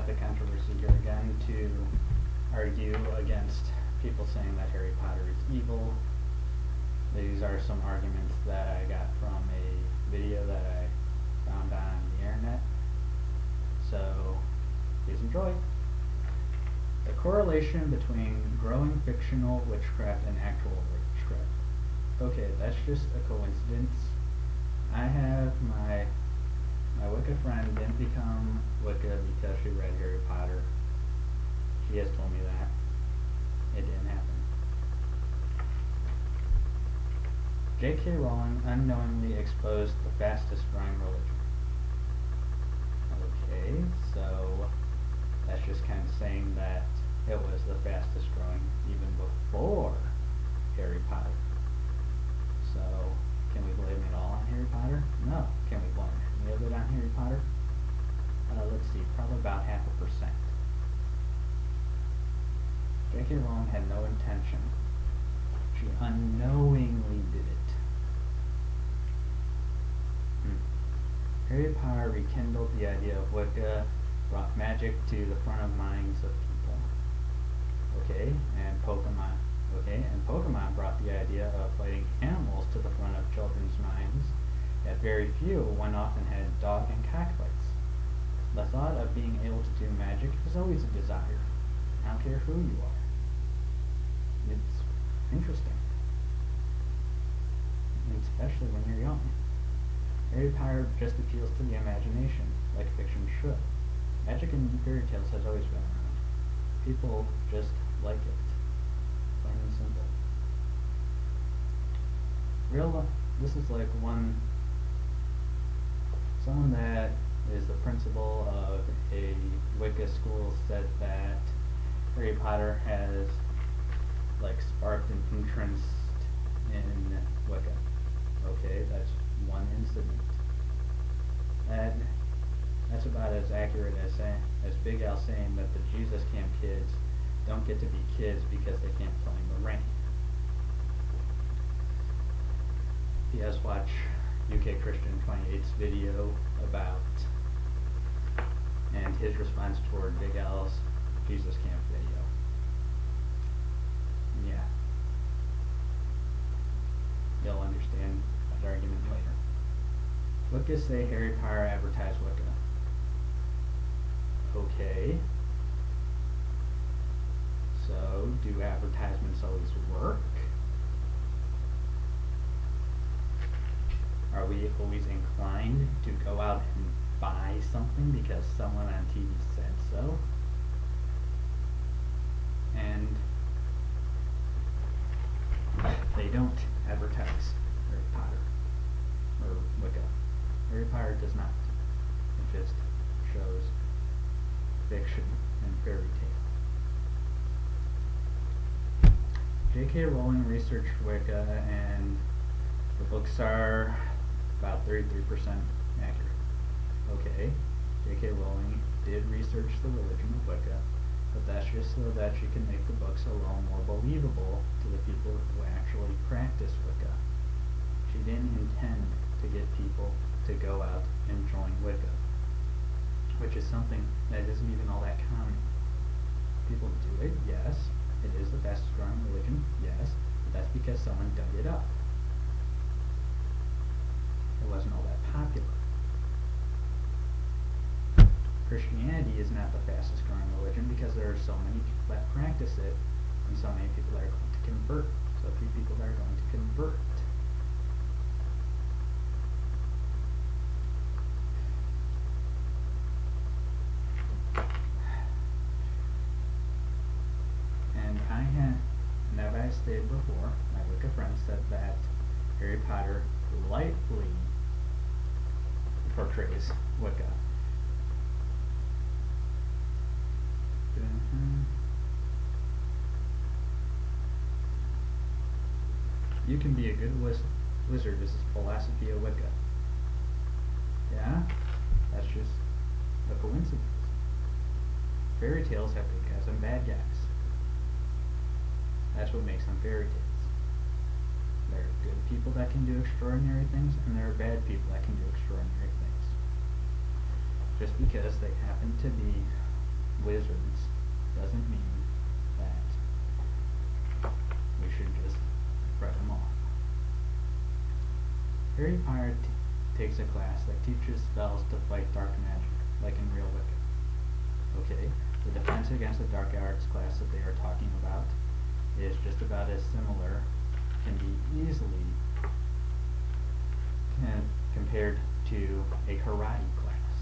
Catholic Controversy here again to argue against people saying that Harry Potter is evil. These are some arguments that I got from a video that I found on the internet. So, please enjoy. The correlation between growing fictional witchcraft and actual witchcraft. Okay, that's just a coincidence. I have my Wicca friend didn't become Wicca because she read Harry Potter. She has told me that. It didn't happen. J.K. Rowling unknowingly exposed the fastest growing religion. Okay, so that's just kind of saying that it was the fastest growing even before Harry Potter. So, can we blame it all on Harry Potter? No. Can we blame any of it on Harry Potter? Let's see, probably about 0.5%. J.K. Rowling had no intention. She unknowingly did it. Harry Potter rekindled the idea of Wicca, brought magic to the front of minds of people. Okay, and Pokemon brought the idea of fighting animals to the front of children's minds, yet very few went off and had dog and cock fights. The thought of being able to do magic is always a desire. I don't care who you are. It's interesting. And especially when you're young. Harry Potter just appeals to the imagination, like fiction should. Magic and fairy tales has always been around. People just like it. Plain and simple. This is like someone that is the principal of a Wicca school said that Harry Potter has sparked an interest in Wicca. Okay, that's one incident. That's about as accurate as Big Al saying that the Jesus Camp kids don't get to be kids because they can't play in the rain. If you guys watch UK Christian 28's video about and his response toward Big Al's Jesus Camp video. Yeah. You'll understand that argument later. Wicca say Harry Potter advertised Wicca. Okay. So, do advertisements always work? Are we always inclined to go out and buy something because someone on TV said so? And they don't advertise Harry Potter or Wicca. Harry Potter does not. It just shows fiction and fairy tale. J.K. Rowling researched Wicca, and the books are about 33% accurate. Okay, J.K. Rowling did research the religion of Wicca, but that's just so that she can make the books a little more believable to the people who actually practice Wicca. She didn't intend to get people to go out and join Wicca, which is something that isn't even all that common. People do it, yes. It is the fastest growing religion, yes, but that's because someone dug it up. It wasn't all that popular. Christianity is not the fastest growing religion because there are so many people that practice it and so many people that are going to convert. So few people that are going to convert. And as I stated before, my Wicca friend said that Harry Potter lightly portrays Wicca. You can be a good wizard. This is philosophy of Wicca. Yeah? That's just a coincidence. Fairy tales have good guys and bad guys. That's what makes them fairy tales. There are good people that can do extraordinary things, and there are bad people that can do extraordinary things. Just because they happen to be wizards doesn't mean that we should just write them off. Harry Potter takes a class that teaches spells to fight dark magic, like in real Wicca. Okay, the defense against the dark arts class that they are talking about is just about as similar, can be easily compared to a karate class.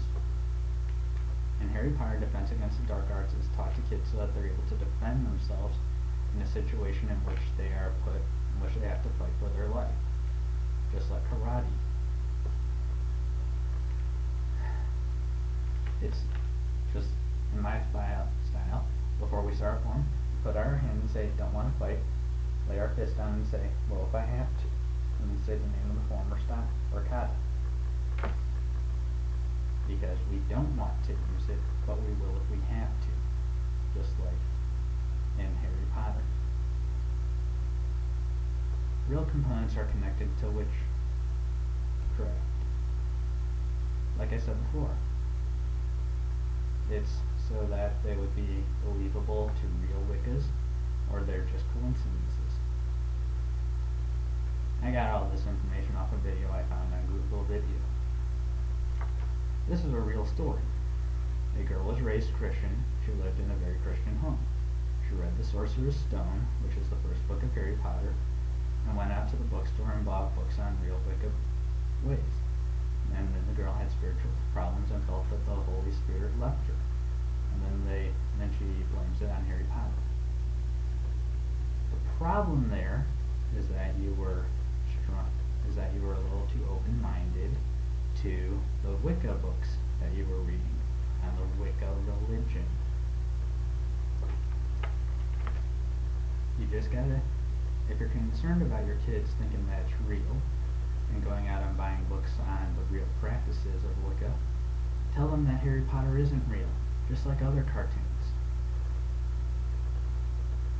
In Harry Potter, defense against the dark arts is taught to kids so that they're able to defend themselves in a situation in which they have to fight for their life, just like karate. It's just in my style. Before we start one, put our hand and say, don't want to fight. Lay our fist down and say, well, if I have to. And then say the name of the form or stop or kata. Because we don't want to use it, but we will if we have to. Just like in Harry Potter. Real components are connected to witchcraft. Like I said before. It's so that they would be believable to real Wiccas, or they're just coincidences. I got all this information off a video I found on Google Video. This is a real story. A girl was raised Christian. She lived in a very Christian home. She read The Sorcerer's Stone, which is the first book of Harry Potter, and went out to the bookstore and bought books on real Wicca ways. And then the girl had spiritual problems and felt that the Holy Spirit left her. And then she blames it on Harry Potter. The problem there is that you were a little too open-minded to the Wicca books that you were reading and the Wicca religion. You just gotta, if you're concerned about your kids thinking that it's real and going out and buying books on the real practices of Wicca, tell them that Harry Potter isn't real, just like other cartoons.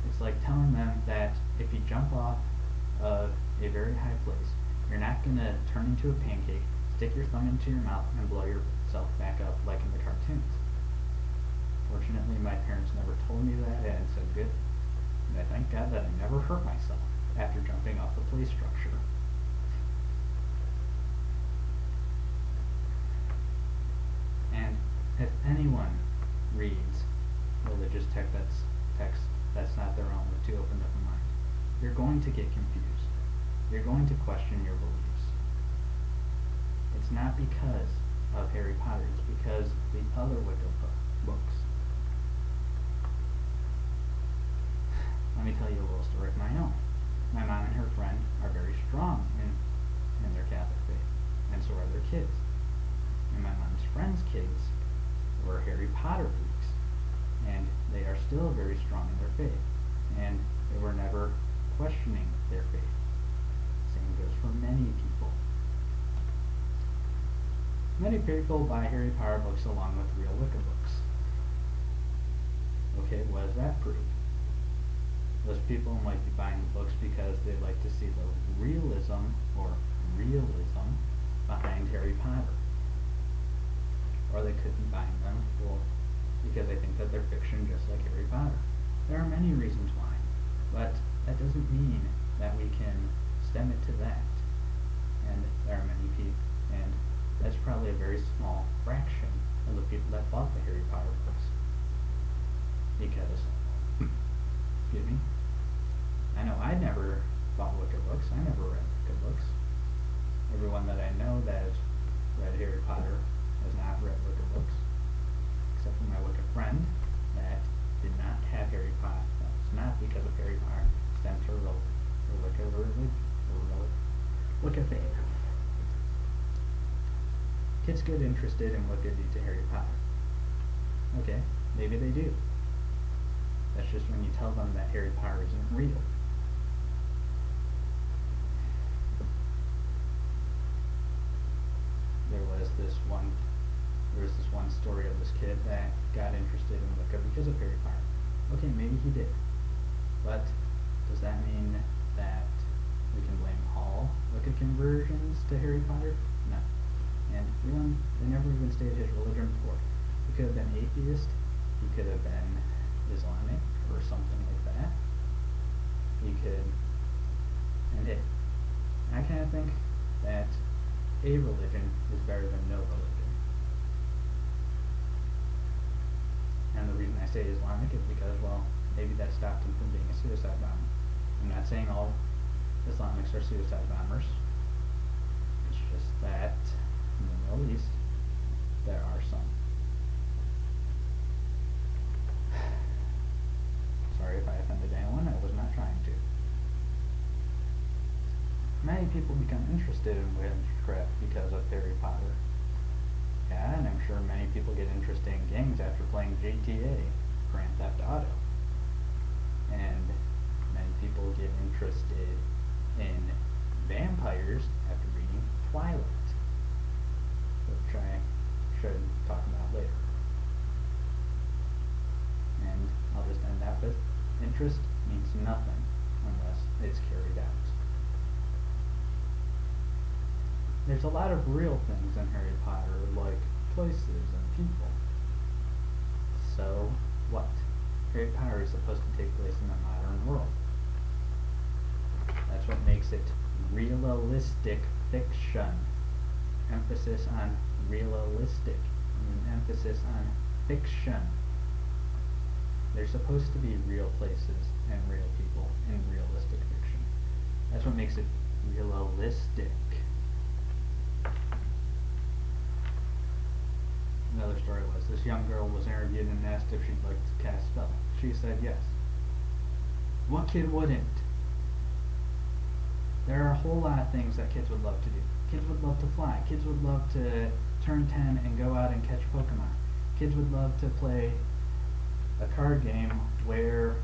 It's like telling them that if you jump off of a very high place, you're not going to turn into a pancake, stick your thumb into your mouth, and blow yourself back up like in the cartoons. Fortunately, my parents never told me that, and it's a good, and I thank God that I never hurt myself after jumping off the play structure. And if anyone reads religious text that's not their own with too open of a mind, you're going to get confused. You're going to question your beliefs. It's not because of Harry Potter, it's because of the other Wicca books. Let me tell you a little story of my own. My mom and her friend are very strong in their Catholic faith, and so are their kids. And my mom's friends' kids were Harry Potter freaks, and they are still very strong in their faith, and they were never questioning their faith. Same goes for many people. Many people buy Harry Potter books along with real Wicca books. Okay, what does that prove? Those people might be buying the books because they like to see the realism or realism behind Harry Potter. Or they could be buying them because they think that they're fiction just like Harry Potter. There are many reasons why, but that doesn't mean that we can stem it to that. And there are many people, and that's probably a very small fraction of the people that bought the Harry Potter books. Because, excuse me, I know I never bought Wicca books. I never read Wicca books. Everyone that I know that has read Harry Potter has not read Wicca books, except for my Wicca friend that did not have Harry Potter. It's not because of Harry Potter. Stemmed her Wicca faith. Kids get interested in Wicca due to Harry Potter. Okay, maybe they do. That's just when you tell them that Harry Potter isn't real. There was this one story of this kid that got interested in Wicca because of Harry Potter. Okay, maybe he did. But does that mean that we can blame all Wicca conversions to Harry Potter? No. And they never even stated his religion before. He could have been atheist, he could have been Islamic or something like that. You could, I kind of think that a religion is better than no religion. And the reason I say Islamic is because, well, maybe that stopped him from being a suicide bomber. I'm not saying all Islamics are suicide bombers. It's just that in the Middle East, there are some. Sorry if I offended anyone, I was not trying to. Many people become interested in witchcraft because of Harry Potter. Yeah, and I'm sure many people get interested in games after playing GTA, Grand Theft Auto. And many people get interested in vampires after reading Twilight, which I should talk about later. And I'll just end that with, interest means nothing unless it's carried out. There's a lot of real things in Harry Potter, like places and people. So what? Harry Potter is supposed to take place in the modern world. That's what makes it realistic fiction. Emphasis on realistic, and emphasis on fiction. There's supposed to be real places and real people in realistic fiction. That's what makes it realistic. Another story was, this young girl was interviewed and asked if she'd like to cast spell. She said yes. What kid wouldn't? There are a whole lot of things that kids would love to do. Kids would love to fly. Kids would love to turn 10 and go out and catch Pokemon. Kids would love to play a card game where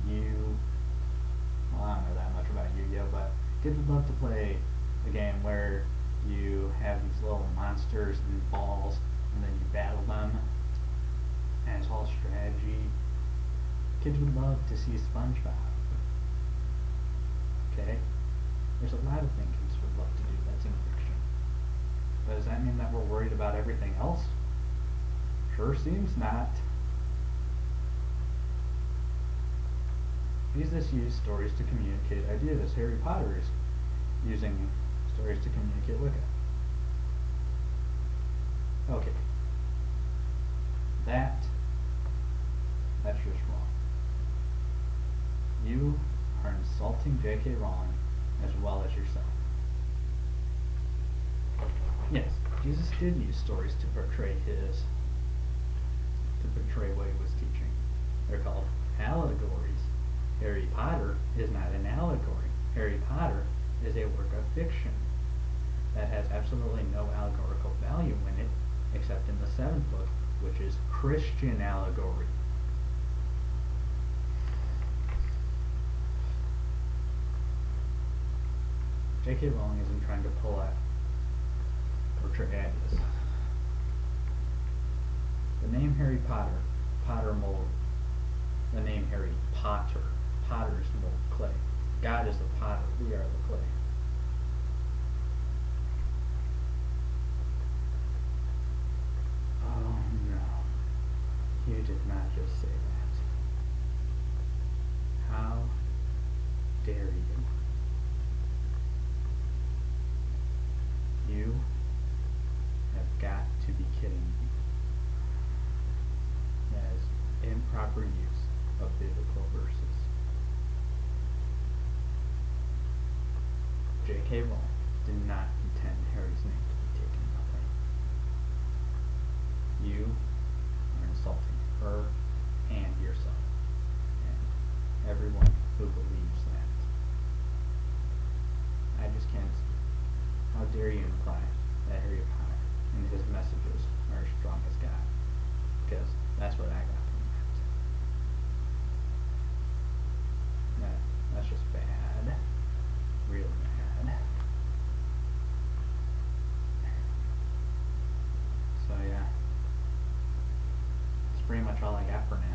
you, well, I don't know that much about Yu-Gi-Oh, but kids would love to play a game where you have these little monsters and balls, and then you battle them, and it's all strategy. Kids would love to see SpongeBob. Okay? There's a lot of things kids would love to do that's in fiction. But does that mean that we're worried about everything else? Sure seems not. Jesus used stories to communicate ideas. Harry Potter is using stories to communicate Wicca. Okay. That's just wrong. You are insulting J.K. Rowling as well as yourself. Yes, Jesus did use stories to portray what he was teaching. They're called allegories. Harry Potter is not an allegory. Harry Potter is a work of fiction that has absolutely no allegorical value in it, except in the 7th book, which is Christian allegory. J.K. Rowling isn't trying to pull out portray ideas. The name Harry Potter, Potter mold. The name Harry Potter, Potter's mold clay. God is the potter, we are the clay. Oh no, you did not just say that. How dare you? You have got to be kidding me. That is improper use of biblical verses. J.K. Rowling did not intend Harry's name to be taken away. You are insulting her and yourself, and everyone who believes that. I just can't. How dare you imply that Harry Potter and his messages are as strong as God? Because that's what I got from that. That's just bad. Real bad. So yeah. That's pretty much all I got for now.